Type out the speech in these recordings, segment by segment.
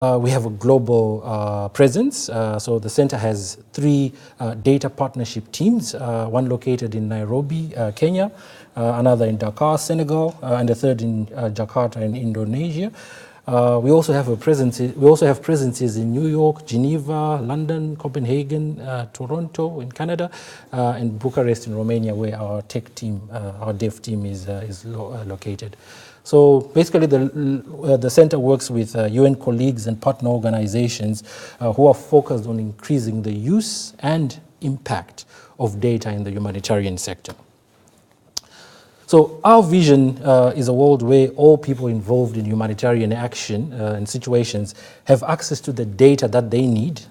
We have a global presence. So the center has 3 data partnership teams, one located in Nairobi, Kenya, another in Dakar, Senegal, and the third in Jakarta in Indonesia. We also have presences in New York, Geneva, London, Copenhagen, Toronto in Canada, and Bucharest in Romania, where our tech team, our dev team is located. So basically the center works with UN colleagues and partner organizations who are focused on increasing the use and impact of data in the humanitarian sector. So our vision is a world where all people involved in humanitarian action and situations have access to the data that they need,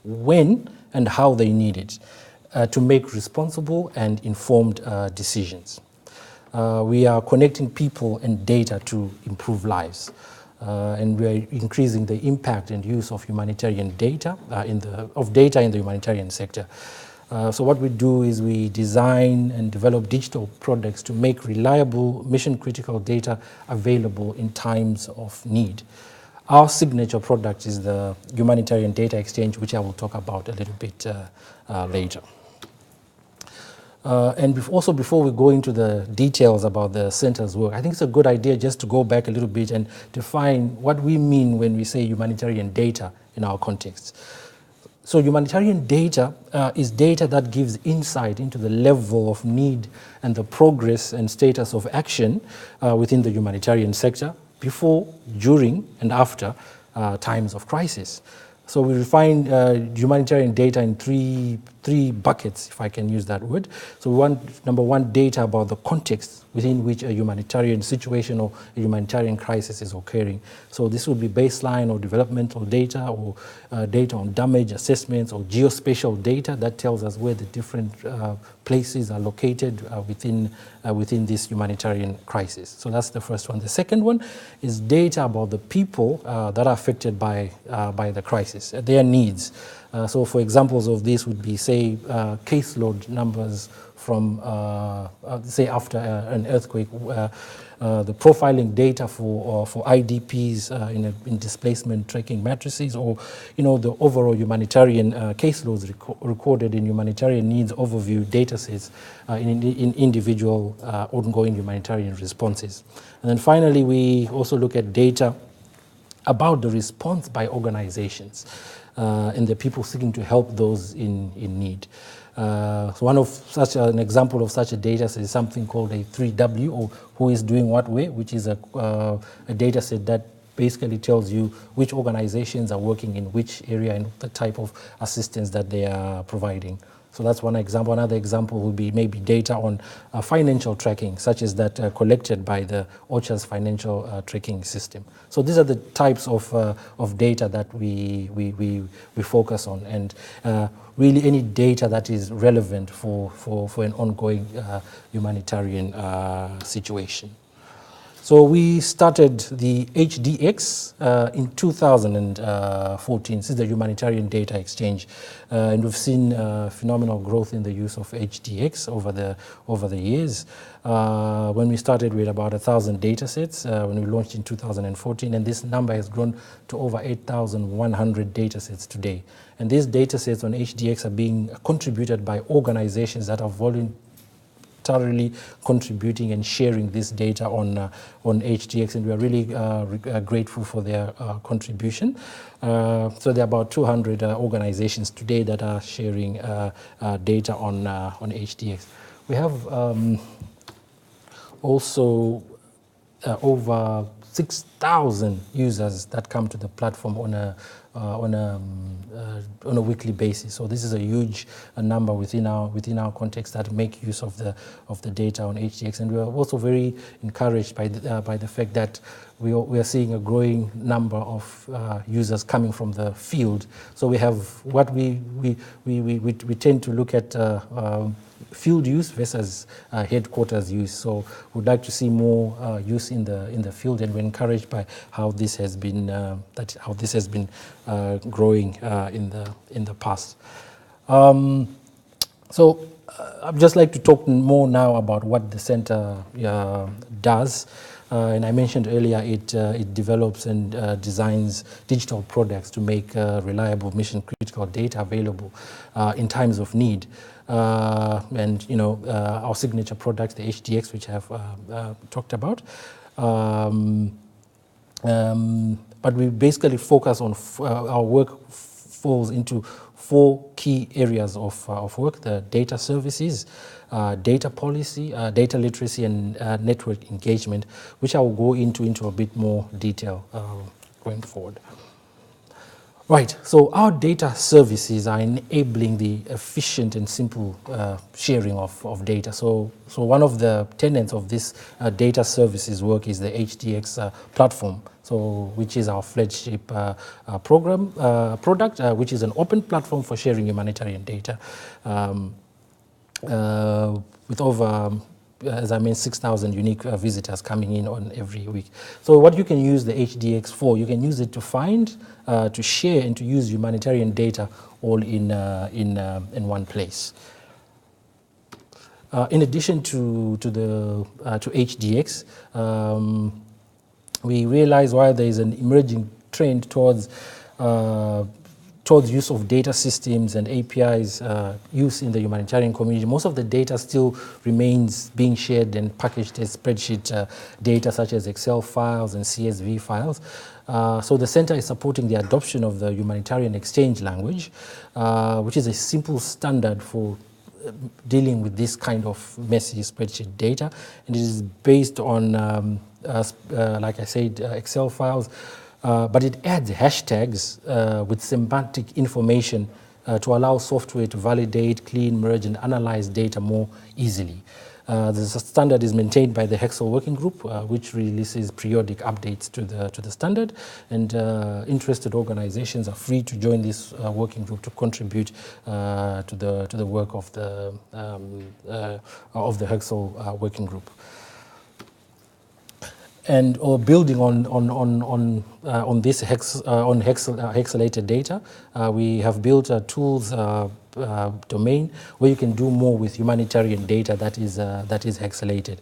when and how they need it, to make responsible and informed decisions. We are connecting people and data to improve lives. And we are increasing the impact and use of humanitarian data, in the humanitarian sector. So what we do is we design and develop digital products to make reliable, mission-critical data available in times of need. Our signature product is the Humanitarian Data Exchange, which I will talk about a little bit later. And before we go into the details about the center's work, I think it's a good idea just to go back a little bit and define what we mean when we say humanitarian data in our context. So humanitarian data is data that gives insight into the level of need and the progress and status of action within the humanitarian sector before, during, and after times of crisis. So we define humanitarian data in three buckets, if I can use that word. So we want, number one, data about the context within which a humanitarian situation or a humanitarian crisis is occurring. So this would be baseline or developmental data, or data on damage assessments, or geospatial data that tells us where the different places are located within this humanitarian crisis. So that's the first one. The second one is data about the people that are affected by the crisis, their needs. So for examples of this would be, say, caseload numbers from, say, after an earthquake, the profiling data for IDPs in displacement tracking matrices, or the overall humanitarian caseloads recorded in humanitarian needs overview datasets in individual ongoing humanitarian responses. And then finally, we also look at data about the response by organizations and the people seeking to help those in need. So an example of such a data set is something called a 3W, or who is doing what where, which is a data set that basically tells you which organizations are working in which area and the type of assistance that they are providing. So that's one example. Another example would be maybe data on financial tracking, such as that collected by the OCHA's financial tracking system. So these are the types of data that we focus on, and really any data that is relevant for an ongoing humanitarian situation. So we started the HDX in 2014. This is the Humanitarian Data Exchange, and we've seen phenomenal growth in the use of HDX over the years. When we started with about 1,000 data sets when we launched in 2014, and this number has grown to over 8,100 data sets today. And these data sets on HDX are being contributed by organizations that are voluntarily contributing and sharing this data on HDX, and we are really grateful for their contribution. So there are about 200 organizations today that are sharing data on HDX. We have also over 6,000 users that come to the platform on a weekly basis. So this is a huge number within our context that make use of the data on HDX, and we are also very encouraged by the fact that we are seeing a growing number of users coming from the field. So we have what we tend to look at field use versus headquarters use. So we'd like to see more use in the field, and we're encouraged by how this has been growing in the past. So I'd just like to talk more now about what the center does. And I mentioned earlier, it develops and designs digital products to make reliable mission-critical data available in times of need. And our signature product, the HDX, which I have talked about. But we basically focus on our work falls into 4 key areas of work: the data services, data policy, data literacy, and network engagement, which I will go into a bit more detail going forward. Right, so our data services are enabling the efficient and simple sharing of data. So one of the tenets of this data services work is the HDX platform, which is our flagship product, which is an open platform for sharing humanitarian data with over, as I mean, 6,000 unique visitors coming in on every week. So what you can use the HDX for, you can use it to find, to share, and to use humanitarian data all in one place. In addition to HDX, we realize while there is an emerging trend towards use of data systems and APIs use in the humanitarian community, most of the data still remains being shared and packaged as spreadsheet data such as Excel files and CSV files. So the center is supporting the adoption of the Humanitarian Exchange language, which is a simple standard for dealing with this kind of messy spreadsheet data. And it is based on, like I said, Excel files, but it adds hashtags with semantic information to allow software to validate, clean, merge, and analyze data more easily. The standard is maintained by the HEX working group, which releases periodic updates to the standard, and interested organizations are free to join this working group to contribute to the work of the HEX working group. And building on this HEX-related data, we have built a tools domain where you can do more with humanitarian data that is HEX-related.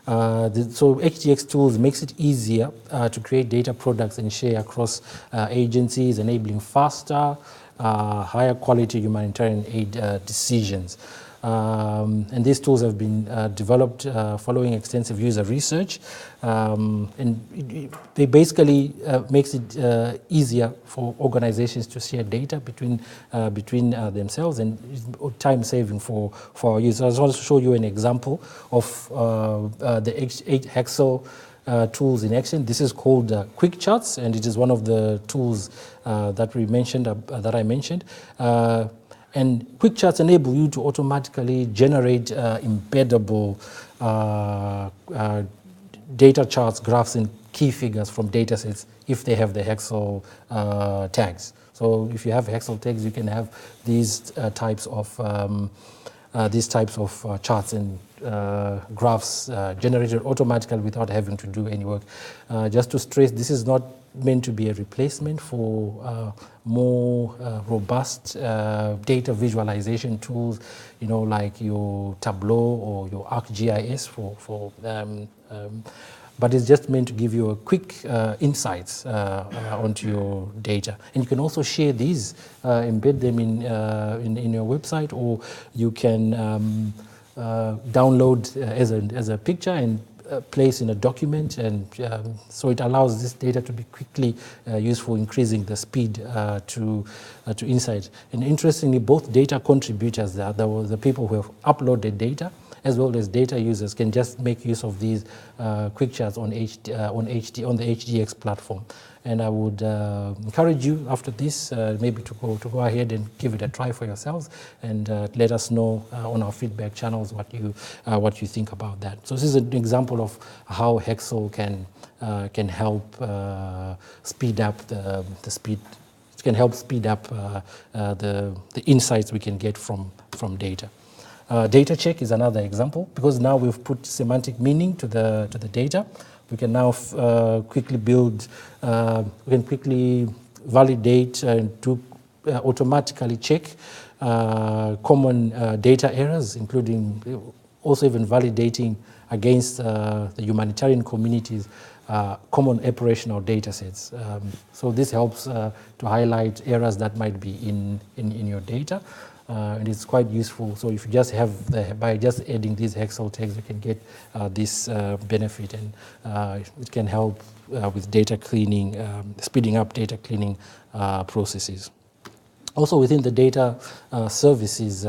So HDX Tools makes it easier to create data products and share across agencies, enabling faster, higher quality humanitarian aid decisions. And these tools have been developed following extensive user research, and they basically makes it easier for organizations to share data between themselves, and time saving for our users. I just want to show you an example of the HEX tools in action. This is called Quick Charts, and it is one of the tools that I mentioned. And Quick Charts enable you to automatically generate embeddable data charts, graphs, and key figures from data sets if they have the Hexel tags. So if you have Hexel tags, you can have these types of charts and graphs generated automatically without having to do any work. Just to stress, this is not meant to be a replacement for more robust data visualization tools, like your Tableau or your ArcGIS but it's just meant to give you a quick insights onto your data. And you can also share these, embed them in your website, or you can download as a picture and place in a document, and so it allows this data to be quickly useful, increasing the speed to insight. And interestingly, both data contributors, the people who have uploaded data, as well as data users, can just make use of these quick charts on the HDX platform. And I would encourage you after this maybe to go ahead and give it a try for yourselves, and let us know on our feedback channels what you think about that. So this is an example of how Hexel can help speed up the speed. It can help speed up the insights we can get from data. Data check is another example, because now we've put semantic meaning to the data. We can now quickly build, we can quickly validate and automatically check common data errors, including also even validating against the humanitarian community's common operational data sets. So this helps to highlight errors that might be in your data. And it's quite useful. So if you just have by just adding these hexal tags, you can get this benefit, and it can help with data cleaning, speeding up data cleaning processes. Also within the data services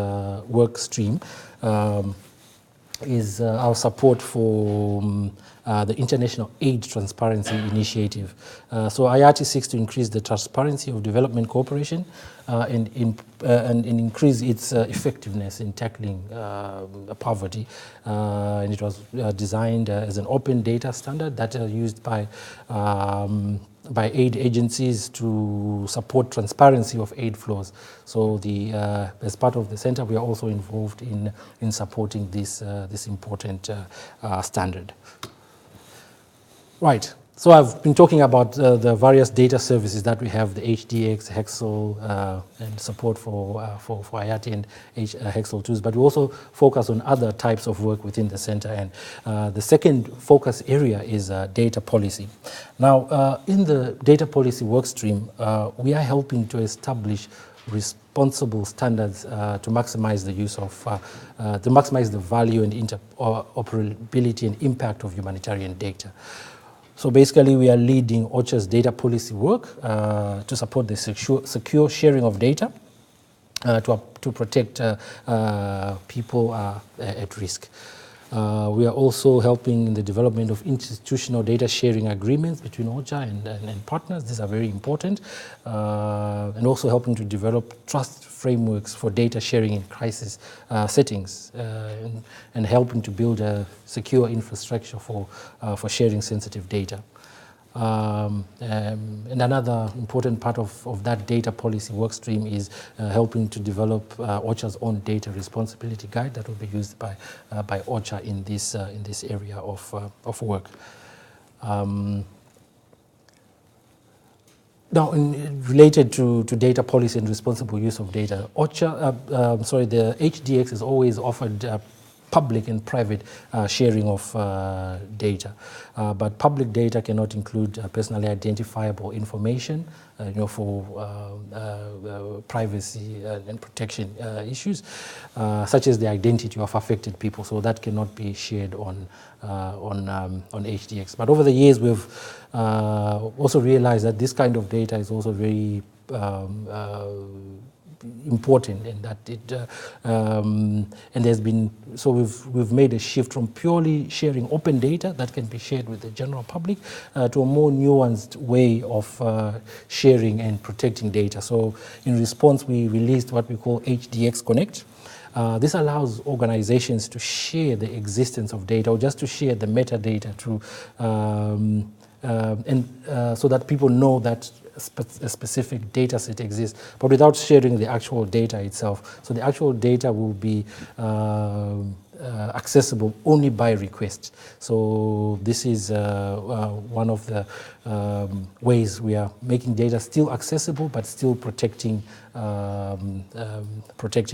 work stream is our support for the International Aid Transparency Initiative. So IATI seeks to increase the transparency of development cooperation and increase its effectiveness in tackling poverty. And it was designed as an open data standard that are used by aid agencies to support transparency of aid flows. So as part of the center, we are also involved in supporting this important standard. Right. So I've been talking about the various data services that we have, the HDX, Hexel, and support for IATI and Hexel tools, but we also focus on other types of work within the center. And the second focus area is data policy. Now, in the data policy work stream, we are helping to establish responsible standards to maximize the use of, to maximize the value and interoperability and impact of humanitarian data. So basically, we are leading OCHA's data policy work to support the secure sharing of data to protect people at risk. We are also helping in the development of institutional data sharing agreements between OCHA and partners. These are very important. And also helping to develop trust frameworks for data sharing in crisis settings and helping to build a secure infrastructure for sharing sensitive data. And another important part of that data policy work stream is helping to develop OCHA's own data responsibility guide that will be used by OCHA in this area of work. Now, related to data policy and responsible use of data, the HDX has always offered public and private sharing of data, but public data cannot include personally identifiable information, for privacy and protection issues, such as the identity of affected people. So that cannot be shared on HDX. But over the years, we've also realized that this kind of data is also very important, and that it and there's been, so we've made a shift from purely sharing open data that can be shared with the general public to a more nuanced way of sharing and protecting data. So in response, we released what we call HDX Connect. This allows organizations to share the existence of data, or just to share the metadata through so that people know that a specific data set exists, but without sharing the actual data itself. So the actual data will be accessible only by request. So this is one of the ways we are making data still accessible, but still protecting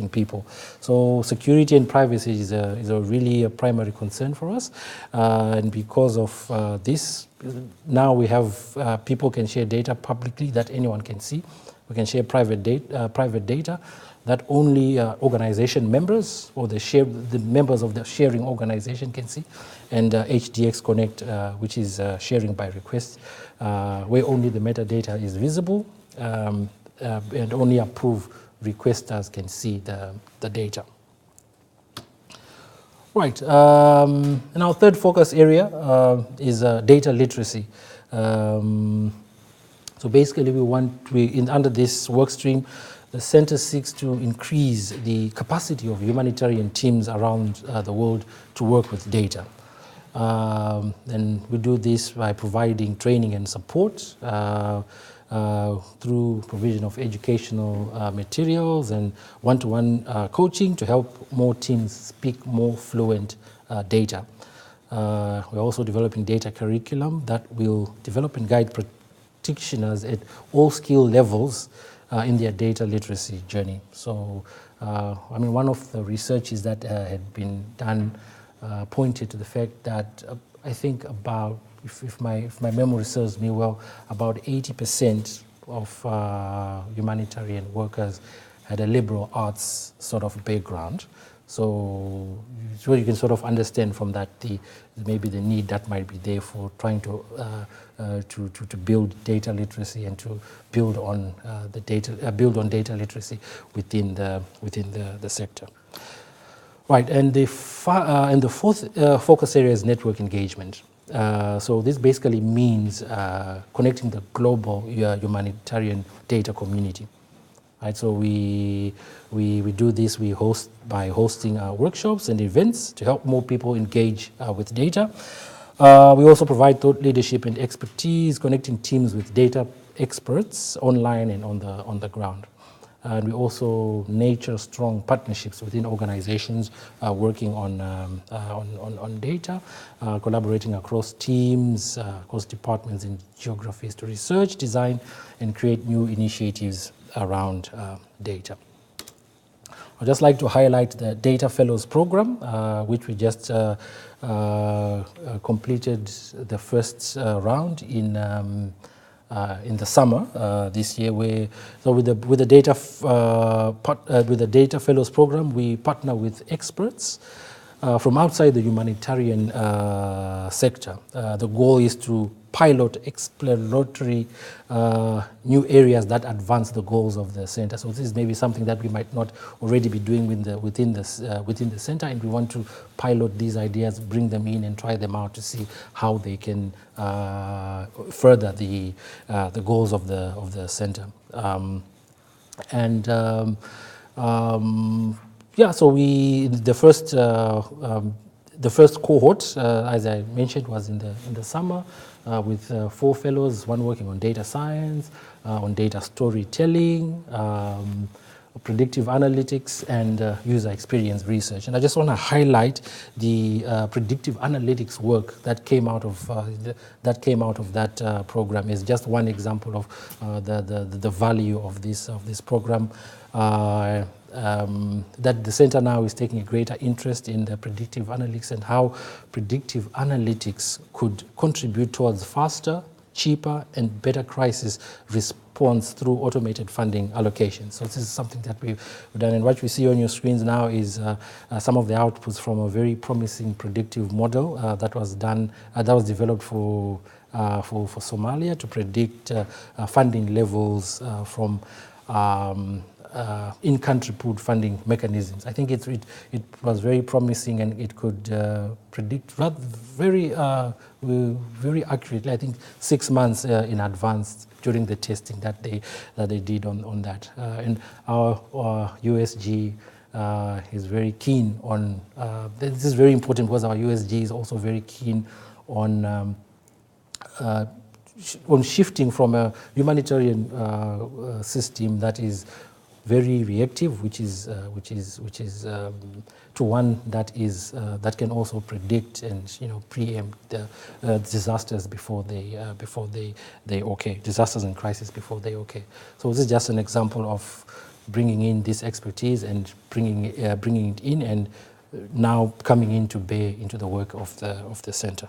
people. So security and privacy is really a primary concern for us, and because of this, now we have people can share data publicly that anyone can see. We can share private data that only organization members or the members of the sharing organization can see, and HDX Connect, which is sharing by request, where only the metadata is visible, and only approved requesters can see the data. Right, and our third focus area is data literacy. So basically, under this work stream, the center seeks to increase the capacity of humanitarian teams around the world to work with data. And we do this by providing training and support through provision of educational materials and one-to-one coaching to help more teams speak more fluent data. We're also developing data curriculum that will develop and guide practitioners at all skill levels in their data literacy journey. So, one of the researches that had been done pointed to the fact that I think about, if my memory serves me well, about 80% of humanitarian workers had a liberal arts sort of background. So you can sort of understand from that maybe the need that might be there for trying to build data literacy and to build on data literacy within the sector. Right, and the fourth focus area is network engagement. So this basically means connecting the global humanitarian data community. Right, so we do this by hosting workshops and events to help more people engage with data. We also provide thought leadership and expertise, connecting teams with data experts online and on the ground. And we also nurture strong partnerships within organizations working on data, collaborating across teams, across departments and geographies to research, design, and create new initiatives around data. I'd just like to highlight the Data Fellows Program, which we just completed the first round in the summer this year. With the Data Fellows Program, we partner with experts from outside the humanitarian sector. The goal is to pilot exploratory new areas that advance the goals of the center. So this is maybe something that we might not already be doing within the center, and we want to pilot these ideas, bring them in, and try them out to see how they can further the goals of the center. Yeah, so the first cohort, as I mentioned, was in the summer with 4 fellows, one working on data science, on data storytelling, predictive analytics, and user experience research. And I just want to highlight the predictive analytics work that came out of that program. Is just one example of the value of this program. That the center now is taking a greater interest in the predictive analytics and how predictive analytics could contribute towards faster, cheaper, and better crisis response through automated funding allocation. So this is something that we've done, and what we see on your screens now is some of the outputs from a very promising predictive model that was developed for Somalia to predict funding levels from in-country pooled funding mechanisms. I think it was very promising, and it could predict very accurately, I think 6 months in advance during the testing that they did on that. And our USG is very keen on, this is very important because our USG is also very keen on shifting from a humanitarian system that is very reactive, which is to one that can also predict and preempt the disasters before they occur, disasters and crises before they occur. So this is just an example of bringing in this expertise and bringing it in, and now coming into the work of the center.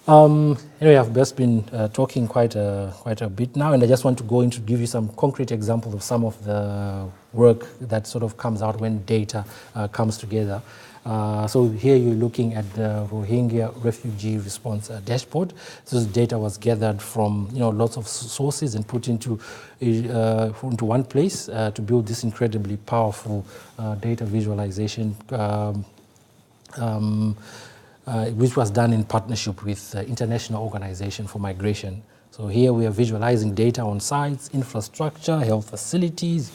Anyway, I've just been talking quite a bit now, and I just want to go into give you some concrete examples of some of the work that sort of comes out when data comes together. So here you're looking at the Rohingya refugee response dashboard. This data was gathered from lots of sources and put into one place to build this incredibly powerful data visualization. Which was done in partnership with the International Organization for Migration. So here we are visualizing data on sites, infrastructure, health facilities,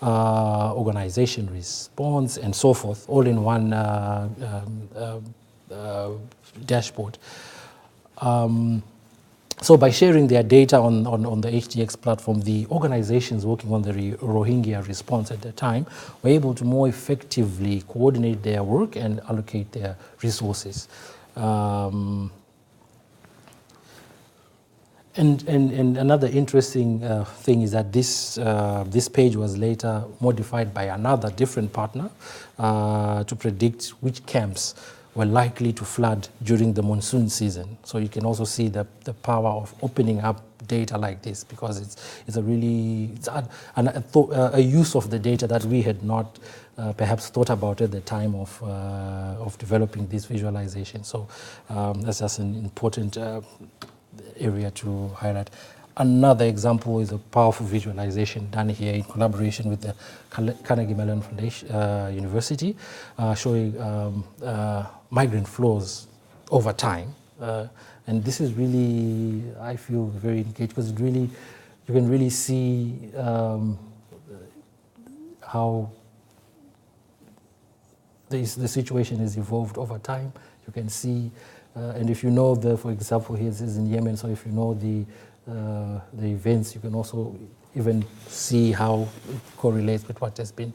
organization response, and so forth, all in one dashboard. So by sharing their data on the HDX platform, the organizations working on the Rohingya response at the time were able to more effectively coordinate their work and allocate their resources. And another interesting thing is that this page was later modified by another different partner to predict which camps were likely to flood during the monsoon season. So you can also see the power of opening up data like this, because it's a use of the data that we had not perhaps thought about at the time of developing this visualization. So that's just an important area to highlight. Another example is a powerful visualization done here in collaboration with the Carnegie Mellon Foundation, University, showing migrant flows over time. And this is really, I feel very engaged, because it really, you can really see how the situation has evolved over time. You can see, and if you know for example, here this is in Yemen, so if you know the events, you can also even see how it correlates with what has been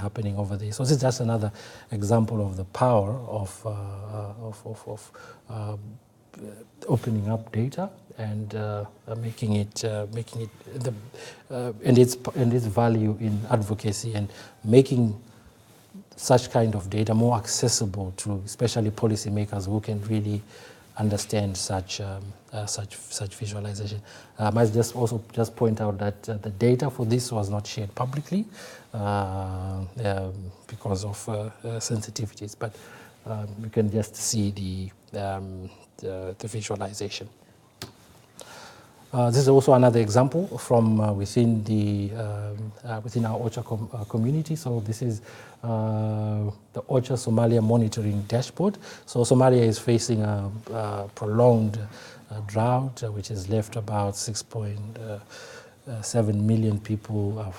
happening over there. So this is just another example of the power of opening up data and making it and its value in advocacy, and making such kind of data more accessible to especially policymakers who can really understand such visualization. I might also point out that the data for this was not shared publicly because of sensitivities, but you can just see the visualization. This is also another example from within our OCHA community. So this is the OCHA Somalia monitoring dashboard. So Somalia is facing a prolonged drought, which has left about 6.7 million people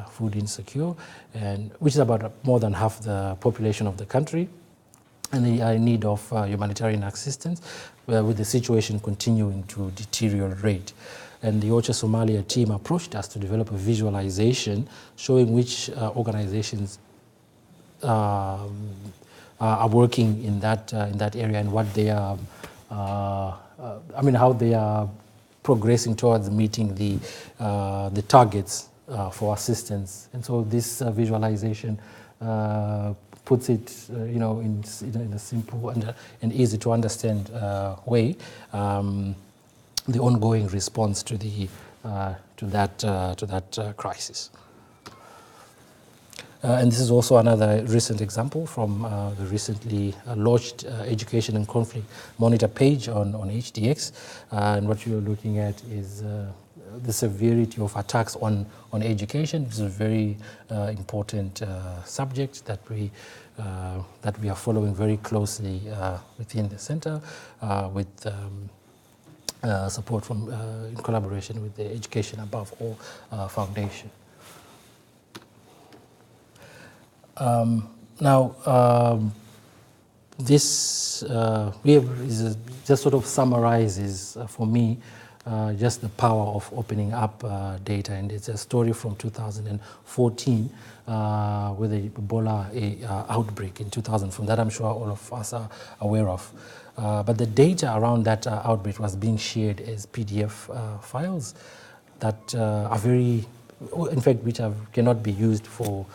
food insecure, and which is about more than half the population of the country. And they are in need of humanitarian assistance, with the situation continuing to deteriorate. And the OCHA Somalia team approached us to develop a visualization showing which organizations are working in that area, and what they are, how they are progressing towards meeting the targets for assistance. And so this visualization puts it, in a simple and easy to understand way, the ongoing response to that crisis. And this is also another recent example from the recently launched Education and Conflict Monitor page on HDX. And what you're looking at is the severity of attacks on education. This is a very important subject that we are following very closely within the center, with support from in collaboration with the Education Above All Foundation. This just sort of summarizes for me just the power of opening up data, and it's a story from 2014 with the Ebola outbreak in 2000, that I'm sure all of us are aware of. But the data around that outbreak was being shared as PDF files that are very, in fact, which cannot be used for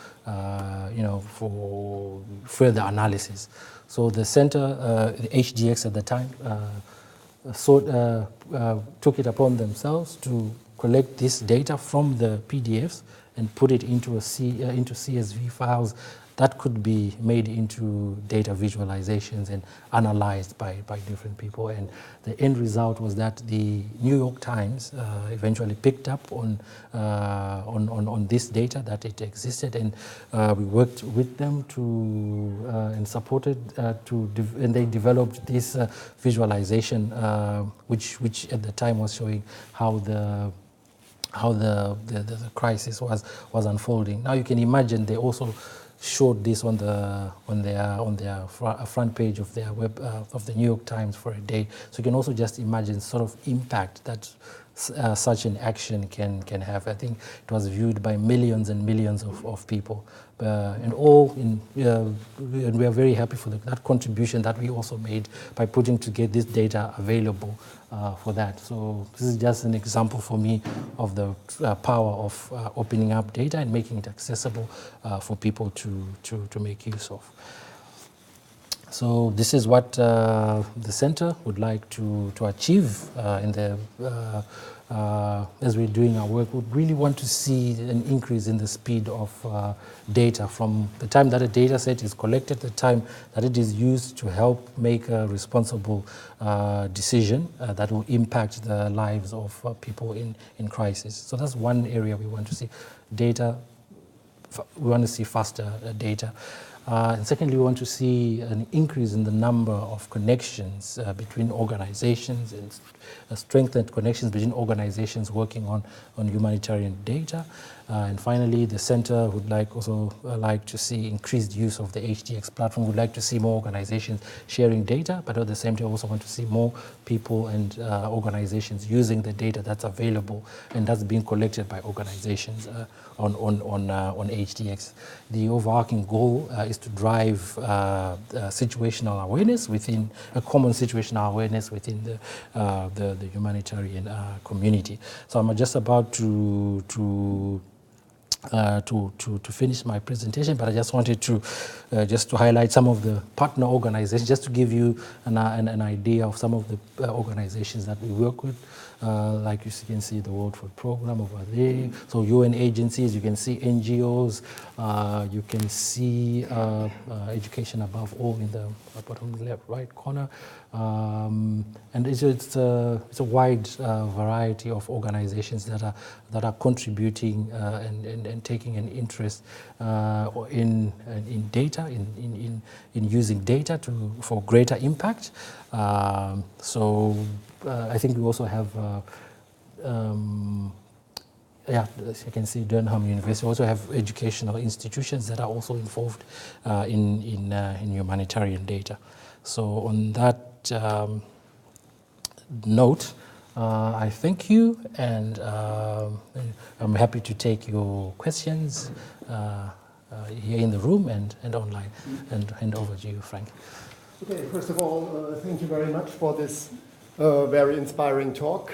for further analysis. So the center, the HDX at the time, took it upon themselves to collect this data from the PDFs and put it into into CSV files that could be made into data visualizations and analyzed by different people. And the end result was that the New York Times eventually picked up on this data, that it existed, and we worked with them and supported and they developed this visualization, which at the time was showing how the crisis was unfolding. Now you can imagine they also showed this on their front page of their of the New York Times for a day. So you can also just imagine sort of impact that such an action can have. I think it was viewed by millions and millions of people, and we are very happy for that contribution that we also made by putting to get this data available for that. So this is just an example for me of the power of opening up data and making it accessible for people to make use of. So this is what the center would like to achieve in the as we're doing our work. We really want to see an increase in the speed of data from the time that a data set is collected, the time that it is used to help make a responsible decision that will impact the lives of people in crisis. So that's one area we want to see data. We want to see faster data. And secondly, we want to see an increase in the number of connections between organizations and strengthened connections between organizations working on humanitarian data. And finally, the center would also like to see increased use of the HDX platform. We'd like to see more organizations sharing data, but at the same time, also want to see more people and organizations using the data that's available and that's being collected by organizations on HDX. The overarching goal is to drive situational awareness within a common situational awareness within the humanitarian community. So I'm just about to finish my presentation, but I just wanted to highlight some of the partner organizations, just to give you an idea of some of the organizations that we work with. Like you can see the World Food Program over there. So UN agencies, you can see NGOs, you can see Education Above All in the bottom left right corner. And it's a wide variety of organizations that are contributing and taking an interest in data, in using data for greater impact. So I think we also have, as you can see, Durham University also have educational institutions that are also involved in humanitarian data. So on that note, I thank you, and I'm happy to take your questions here in the room and online, and hand over to you, Frank. Okay, first of all, thank you very much for this very inspiring talk.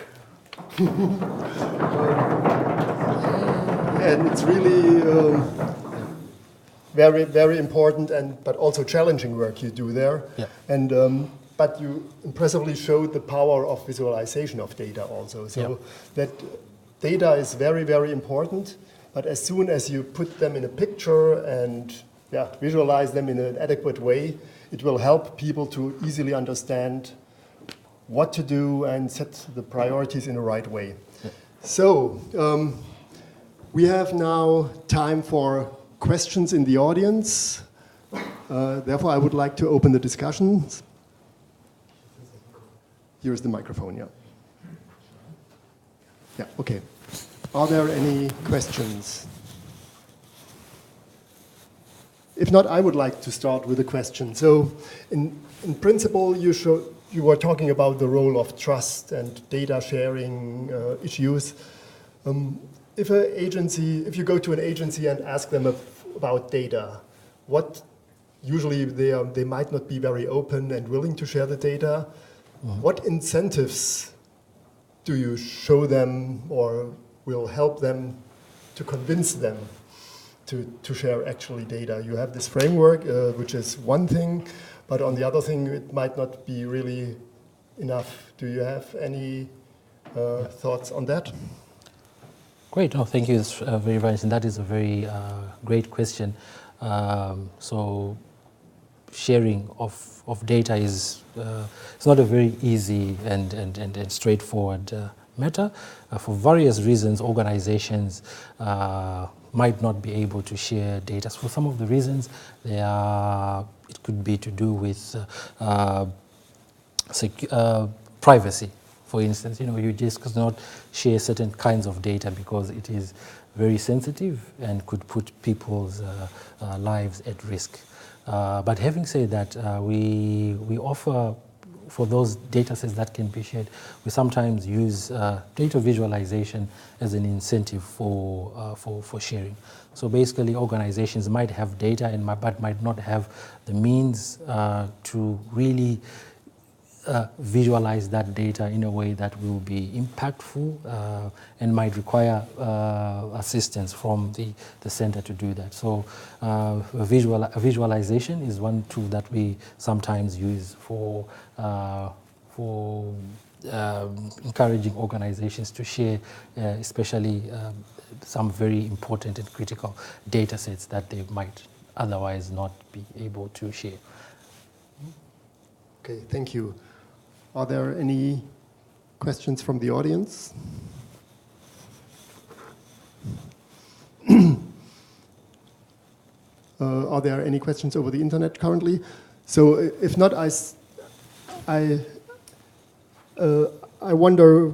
And it's really very, very important but also challenging work you do there. Yeah. And but you impressively showed the power of visualization of data also. So yeah. That data is very, very important, but as soon as you put them in a picture and visualize them in an adequate way, it will help people to easily understand what to do and set the priorities in the right way. Yeah. So we have now time for questions in the audience. Therefore, I would like to open the discussions. Here's the microphone, yeah. Yeah, okay. Are there any questions? If not, I would like to start with a question. So, in principle, you were talking about the role of trust and data sharing issues. If you go to an agency and ask them about data, usually they might not be very open and willing to share the data. Mm-hmm. What incentives do you show them or will help them to convince them to share actually data? You have this framework, which is one thing, but on the other thing, it might not be really enough. Do you have any thoughts on that? Great. Oh, thank you. It's very nice, and that is a very great question. So sharing of data is it's not a very easy and straightforward matter. For various reasons, organizations might not be able to share data. For some of the reasons, it could be to do with privacy. For instance, you just could not share certain kinds of data because it is very sensitive and could put people's lives at risk. But having said that, we offer for those data sets that can be shared, we sometimes use data visualization as an incentive for sharing. So basically, organizations might have data but might not have the means to really visualize that data in a way that will be impactful and might require assistance from the center to do that. So visualization is one tool that we sometimes use for encouraging organizations to share, especially some very important and critical data sets that they might otherwise not be able to share. Okay, thank you. Are there any questions from the audience? Are there any questions over the internet currently? So if not, I wonder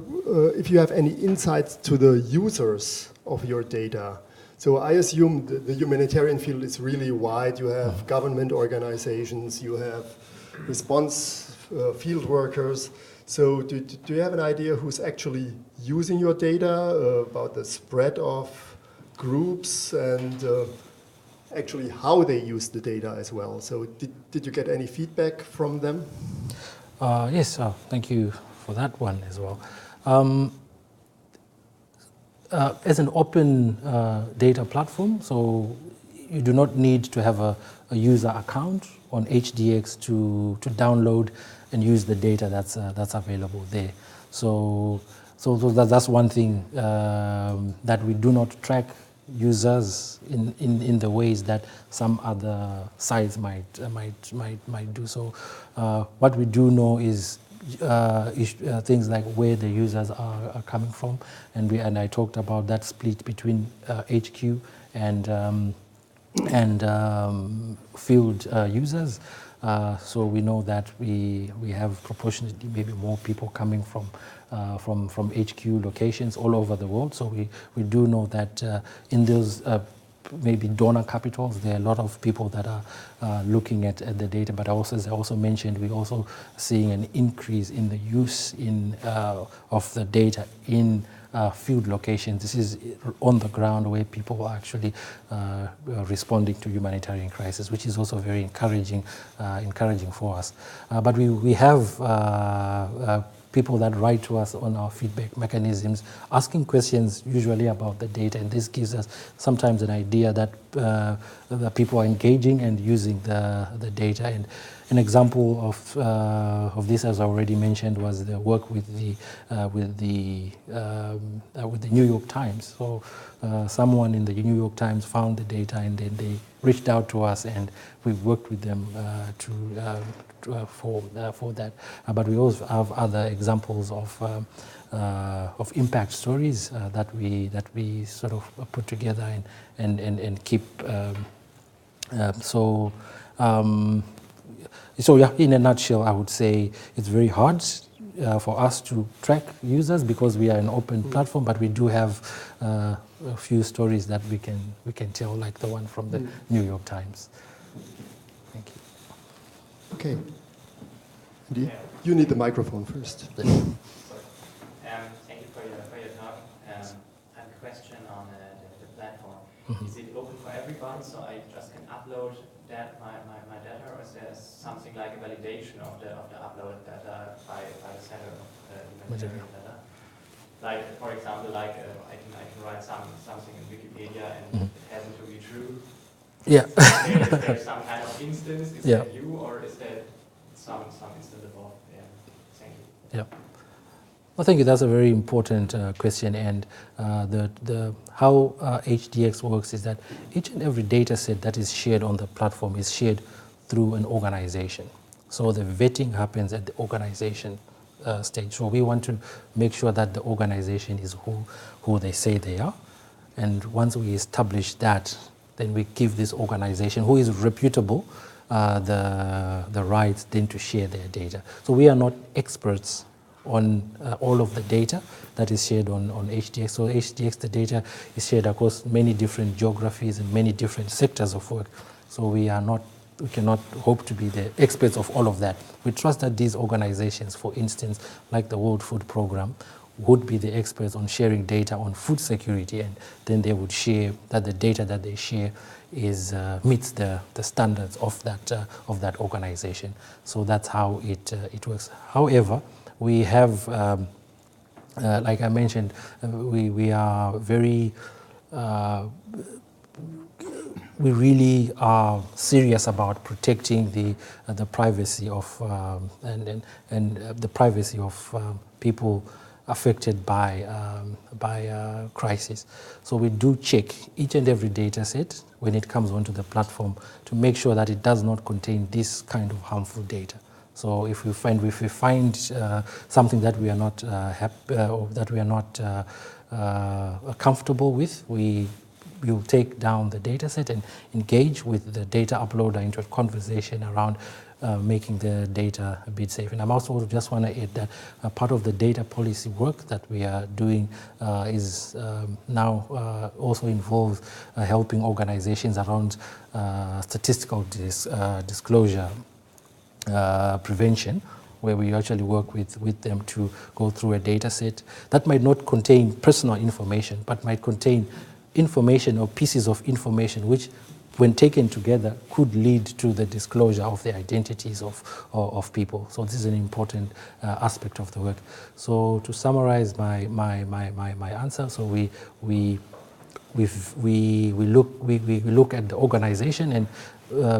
if you have any insights to the users of your data. So I assume the humanitarian field is really wide. You have government organizations, you have response field workers. So do you have an idea who's actually using your data, about the spread of groups and actually how they use the data as well? So did you get any feedback from them? Yes, thank you for that one as well. As an open data platform, so you do not need to have a user account on HDX to download and use the data that's available there. So that's one thing that we do not track users in the ways that some other sites might do. So what we do know is things like where the users are coming from, and I talked about that split between HQ and field users. So we know that we have proportionately maybe more people coming from HQ locations all over the world. So we do know that in those maybe donor capitals, there are a lot of people that are looking at the data. But also, as I also mentioned, we're also seeing an increase in the use of the data in field locations. This is on the ground where people are actually responding to humanitarian crisis, which is also very encouraging for us. But we have people that write to us on our feedback mechanisms, asking questions usually about the data, and this gives us sometimes an idea that the people are engaging and using the data. And an example of this, as I already mentioned, was the work with the New York Times. So someone in the New York Times found the data, and then they reached out to us, and we worked with them for that. But we also have other examples of impact stories that we sort of put together and keep. So yeah, in a nutshell, I would say it's very hard for us to track users because we are an open platform, but we do have a few stories that we can tell, like the one from the New York Times. Thank you. Okay. You need the microphone first. Thank you for your talk. I have a question on the platform. Is it open for everyone, so I just can upload my data, or is there something like a validation of the uploaded data by the center of humanitarian data? Like, for example, I can write something in Wikipedia and it happens to be true. Yeah. Is there some kind of instance? Is that you, or is that some instance above? Yeah. Thank you. Yeah. Well, thank you. That's a very important question. And how HDX works is that each and every data set that is shared on the platform is shared through an organization. So the vetting happens at the organization stage. So we want to make sure that the organization is who they say they are. And once we establish that, then we give this organization, who is reputable, the rights then to share their data. So we are not experts on all of the data that is shared on HDX. So HDX, the data is shared across many different geographies and many different sectors of work. So we are not hope to be the experts of all of that. We trust that these organizations, for instance, like the World Food Programme, would be the experts on sharing data on food security, and then they would share that the data that they share meets the standards of that organization. So that's how it works. However, we have, like I mentioned, we are very we really are serious about protecting the privacy of the privacy of people affected by crisis. So we do check each and every data set when it comes onto the platform to make sure that it does not contain this kind of harmful data. So if we find something that we are not happy or that we are not comfortable with, we will take down the data set and engage with the data uploader into a conversation around making the data a bit safe. And I'm also just want to add that part of the data policy work that we are doing is now also involves helping organizations around statistical disclosure prevention, where we actually work with them to go through a data set that might not contain personal information, but might contain information or pieces of information which, when taken together, could lead to the disclosure of the identities of people. So this is an important aspect of the work. So to summarize my answer, so we look at the organization and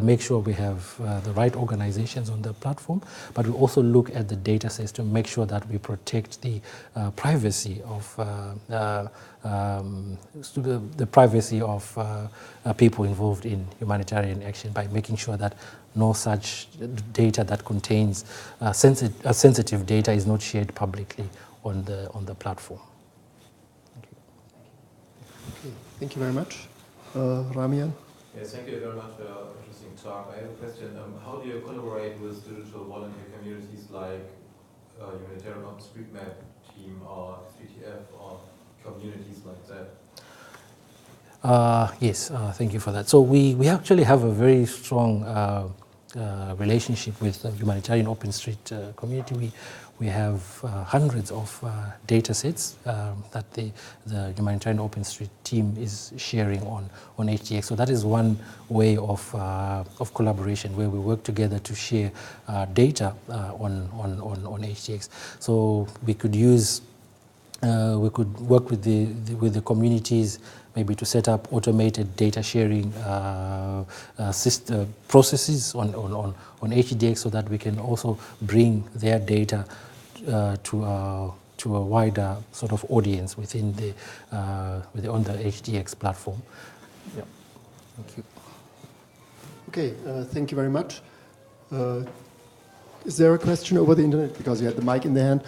make sure we have the right organizations on the platform, but we also look at the data sets to make sure that we protect the privacy of people involved in humanitarian action, by making sure that no such data that contains sensitive data is not shared publicly on the platform. Okay, thank you very much. Ramian? Yes, thank you very much for your interesting talk. I have a question. How do you collaborate with digital volunteer communities like Humanitarian OpenStreetMap team or SBTF or communities like that? Yes, thank you for that. So we actually have a very strong relationship with the Humanitarian OpenStreet community. We have hundreds of data sets that the Humanitarian OpenStreet team is sharing on HDX. So that is one way of collaboration, where we work together to share data on HDX. So we could use we could work with the communities, maybe to set up automated data sharing processes on HDX, so that we can also bring their data to a wider sort of audience within on the HDX platform. Yeah. Thank you. Okay, thank you very much. Is there a question over the internet? Because you had the mic in the hand.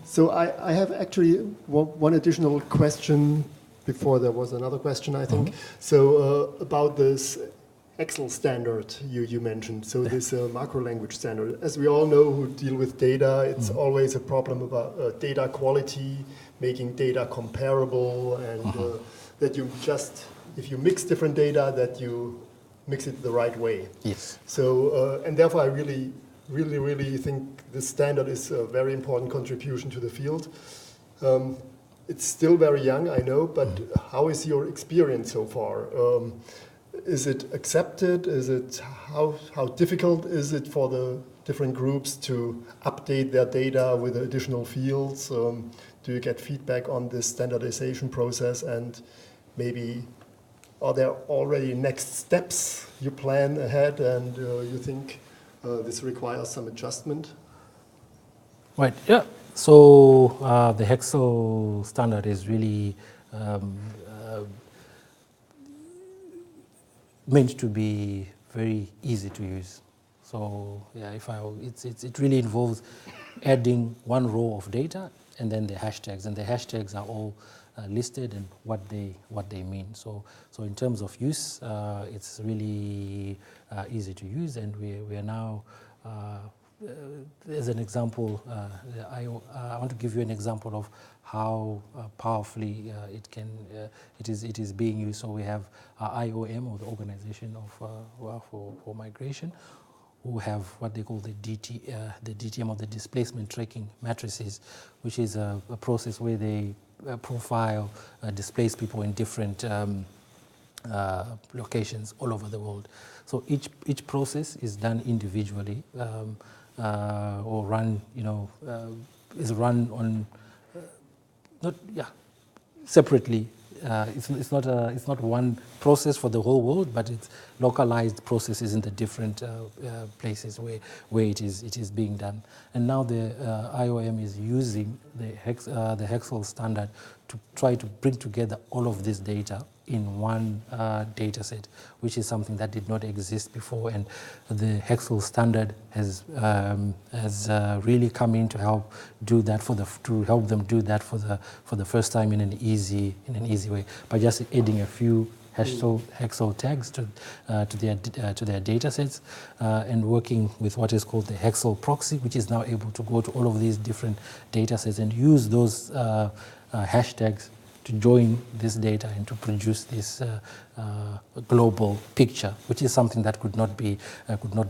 So I have actually one additional question before there was another question, I think. So about this HEX standard you mentioned, so this macro language standard. As we all know who deal with data, it's always a problem about data quality, making data comparable, and that you just, if you mix different data, that you mix it the right way. Yes. So, and therefore I really think this standard is a very important contribution to the field. It's still very young, I know, but how is your experience so far? Is it accepted? Is it how difficult is it for the different groups to update their data with additional fields? Do you get feedback on this standardization process? And maybe are there already next steps you plan ahead and you think this requires some adjustment? Right, yeah. So the HEX standard is really meant to be very easy to use. So yeah, it really involves adding one row of data and then the hashtags, and the hashtags are all listed and what they mean. So in terms of use, it's really easy to use, and we are now as an example, I want to give you an example of how powerfully it is being used. So we have IOM, or the Organization for Migration, who have what they call the DTM, or the Displacement Tracking Matrices, which is a process where they profile displaced people in different locations all over the world. So each process is done individually, or run, is run on separately. It's not one process for the whole world, but it's localized processes in the different places where it is being done. And now the IOM is using the HEX Standard to try to bring together all of this data in one data set, which is something that did not exist before. And the HEX Standard has really come in to help do that to help them do that for the first time in an easy way, by just adding a few hexel tags to their data sets, and working with what is called the hexel proxy, which is now able to go to all of these different data sets and use those hashtags to join this data and to produce this global picture, which is something that could not be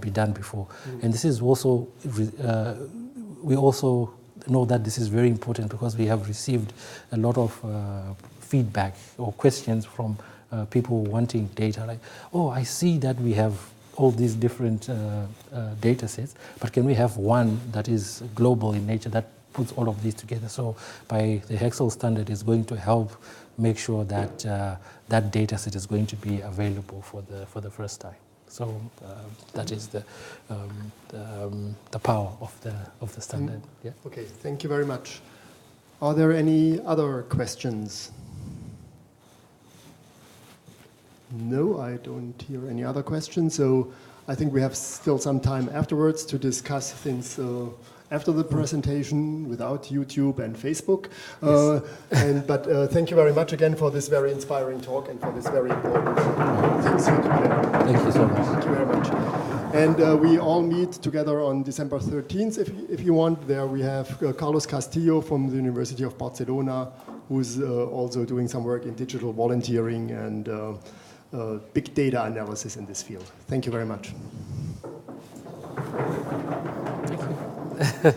done before. And this is also we also know that this is very important because we have received a lot of feedback or questions from people wanting data, like, oh, I see that we have all these different data sets, but can we have one that is global in nature, that puts all of these together? So by the HEX Standard is going to help make sure that that data set is going to be available for the first time. So that is the power of the standard. Yeah. Okay, thank you very much. Are there any other questions? No, I don't hear any other questions. So I think we have still some time afterwards to discuss things after the presentation without YouTube and Facebook. Yes. But thank you very much again for this very inspiring talk and for this very important things you do there. Thank you so much. Thank you very much. And we all meet together on December 13th, if you want. There we have Carlos Castillo from the University of Barcelona, who's also doing some work in digital volunteering and big data analysis in this field. Thank you very much. Thank you.